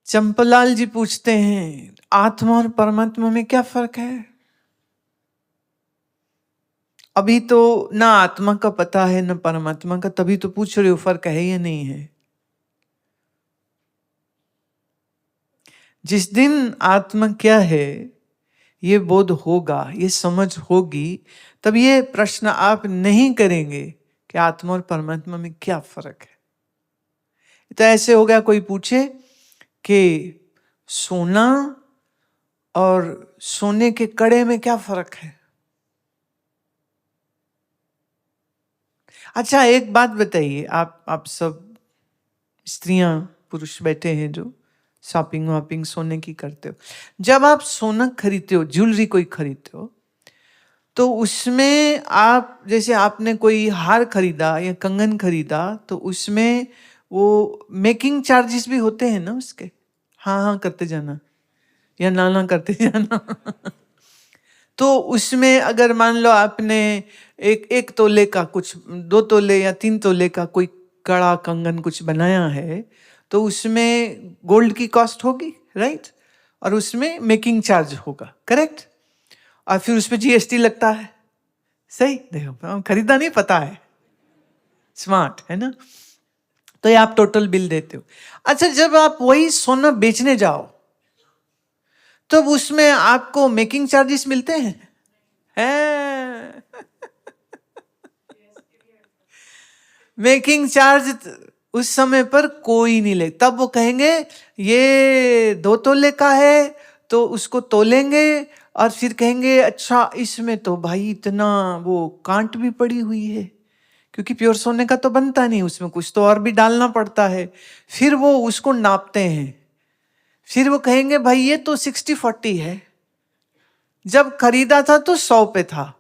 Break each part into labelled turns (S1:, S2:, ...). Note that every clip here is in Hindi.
S1: चंपलाल जी पूछते हैं, आत्मा और परमात्मा में क्या फर्क है? अभी तो ना आत्मा का पता है ना परमात्मा का, तभी तो पूछ रहे हो फर्क है या नहीं है। जिस दिन आत्मा क्या है ये बोध होगा, ये समझ होगी, तब ये प्रश्न आप नहीं करेंगे कि आत्मा और परमात्मा में क्या फर्क है। तो ऐसे हो गया, कोई पूछे कि सोना और सोने के कड़े में क्या फर्क है। अच्छा एक बात बताइए, आप सब स्त्रियां पुरुष बैठे हैं जो शॉपिंग वॉपिंग सोने की करते हो, जब आप सोना खरीदते हो, ज्वेलरी कोई खरीदते हो, तो उसमें आप जैसे आपने कोई हार खरीदा या कंगन खरीदा, तो उसमें वो मेकिंग चार्जेस भी होते हैं ना उसके। हाँ हाँ करते जाना या ना ना करते जाना। तो उसमें अगर मान लो आपने एक तोले का कुछ, 2 तोले या 3 तोले का कोई कड़ा कंगन कुछ बनाया है, तो उसमें गोल्ड की कॉस्ट होगी, राइट, और उसमें मेकिंग चार्ज होगा, करेक्ट, और फिर उसमें जीएसटी लगता है। सही, देखो खरीदा नहीं पता है, स्मार्ट है ना। तो ये आप टोटल बिल देते हो। अच्छा जब आप वही सोना बेचने जाओ, तब उसमें आपको मेकिंग चार्जेस मिलते हैं, हैं? मेकिंग चार्ज उस समय पर कोई नहीं ले, तब वो कहेंगे ये 2 तोले का है, तो उसको तोलेंगे और फिर कहेंगे अच्छा इसमें तो भाई इतना वो कांट भी पड़ी हुई है, क्योंकि प्योर सोने का तो बनता नहीं, उसमें कुछ तो और भी डालना पड़ता है। फिर वो उसको नापते हैं, फिर वो कहेंगे भाई ये तो 60-40 है, जब खरीदा था तो 100 पे था,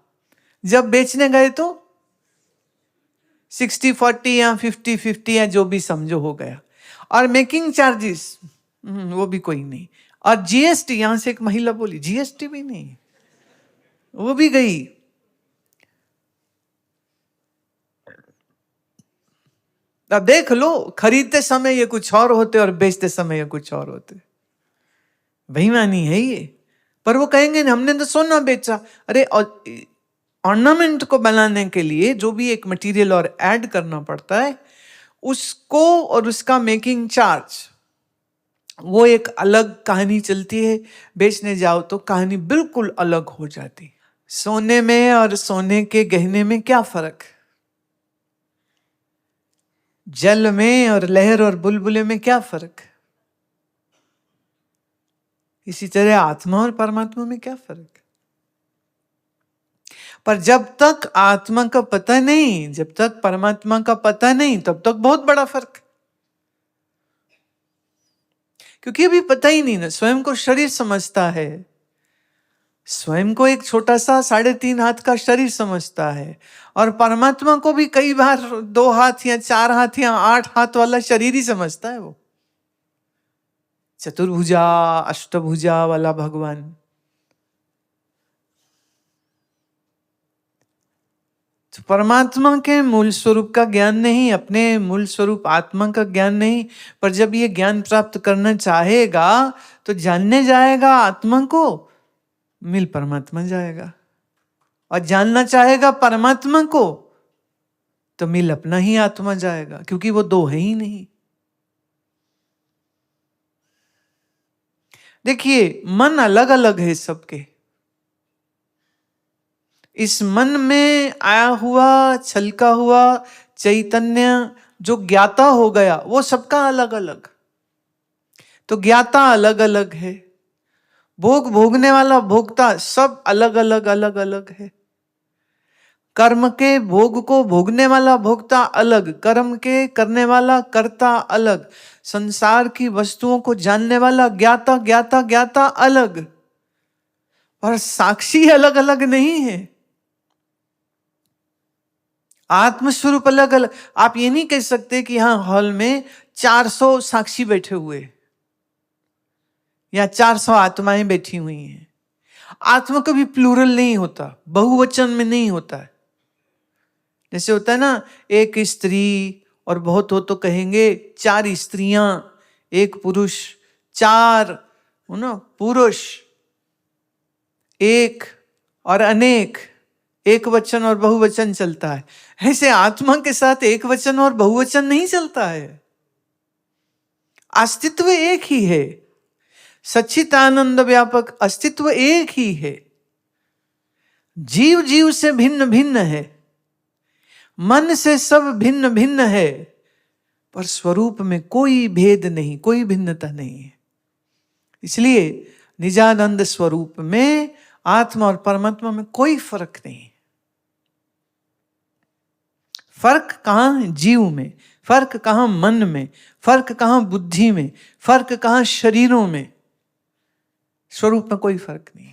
S1: जब बेचने गए तो 60-40 या 50-50 या जो भी समझो हो गया। और मेकिंग चार्जेस वो भी कोई नहीं, और जीएसटी, यहां से एक महिला बोली जीएसटी भी नहीं, वो भी गई। अब देख लो, खरीदते समय ये कुछ और होते और बेचते समय ये कुछ और होते, बेईमानी है ये। पर वो कहेंगे हमने तो सोना बेचा। अरे ऑर्नामेंट को बनाने के लिए जो भी एक मटेरियल और ऐड करना पड़ता है, उसको और उसका मेकिंग चार्ज, वो एक अलग कहानी चलती है। बेचने जाओ तो कहानी बिल्कुल अलग हो जाती। सोने में और सोने के गहने में क्या फर्क, जल में और लहर और बुलबुले में क्या फर्क, इसी तरह आत्मा और परमात्मा में क्या फर्क। पर जब तक आत्मा का पता नहीं, जब तक परमात्मा का पता नहीं, तब तक बहुत बड़ा फर्क, क्योंकि अभी पता ही नहीं ना। स्वयं को शरीर समझता है, स्वयं को एक छोटा सा 3.5 हाथ का शरीर समझता है, और परमात्मा को भी कई बार 2 हाथ या 4 हाथ या 8 हाथ वाला शरीर ही समझता है। वो चतुर्भुजा अष्टभुजा वाला भगवान। तो परमात्मा के मूल स्वरूप का ज्ञान नहीं, अपने मूल स्वरूप आत्मा का ज्ञान नहीं, पर जब ये ज्ञान प्राप्त करना चाहेगा तो जानने जाएगा आत्मा को, मिल परमात्मा जाएगा, और जानना चाहेगा परमात्मा को तो मिल अपना ही आत्मा जाएगा, क्योंकि वो दो है ही नहीं। देखिए मन अलग अलग है सबके, इस मन में आया हुआ छलका हुआ चैतन्य जो ज्ञाता हो गया, वो सबका अलग अलग। तो ज्ञाता अलग अलग है, भोग भोगने वाला भोगता सब अलग अलग अलग अलग है। कर्म के भोग को भोगने वाला भोगता अलग, कर्म के करने वाला कर्ता अलग, संसार की वस्तुओं को जानने वाला ज्ञाता ज्ञाता ज्ञाता अलग, पर साक्षी अलग अलग नहीं है। आत्मस्वरूप अलग अलग। आप ये नहीं कह सकते कि हाँ हॉल में 400 साक्षी बैठे हुए या 400 आत्माएं बैठी हुई हैं। आत्मा कभी प्लूरल नहीं होता, बहुवचन में नहीं होता है। जैसे होता है ना, एक स्त्री, और बहुत हो तो कहेंगे 4 स्त्रियां, 1 पुरुष, चार, पुरुष, एक और अनेक, एक वचन और बहुवचन चलता है। ऐसे आत्मा के साथ एक वचन और बहुवचन नहीं चलता है। अस्तित्व एक ही है, सच्चिदानंद व्यापक अस्तित्व एक ही है। जीव जीव से भिन्न भिन्न है, मन से सब भिन्न भिन्न है, पर स्वरूप में कोई भेद नहीं, कोई भिन्नता नहीं है। इसलिए निजानंद स्वरूप में आत्मा और परमात्मा में कोई फर्क नहीं। फर्क कहां है? जीव में। फर्क कहां? मन में। फर्क कहां? बुद्धि में। फर्क कहां? शरीरों में। स्वरूप में कोई फर्क नहीं।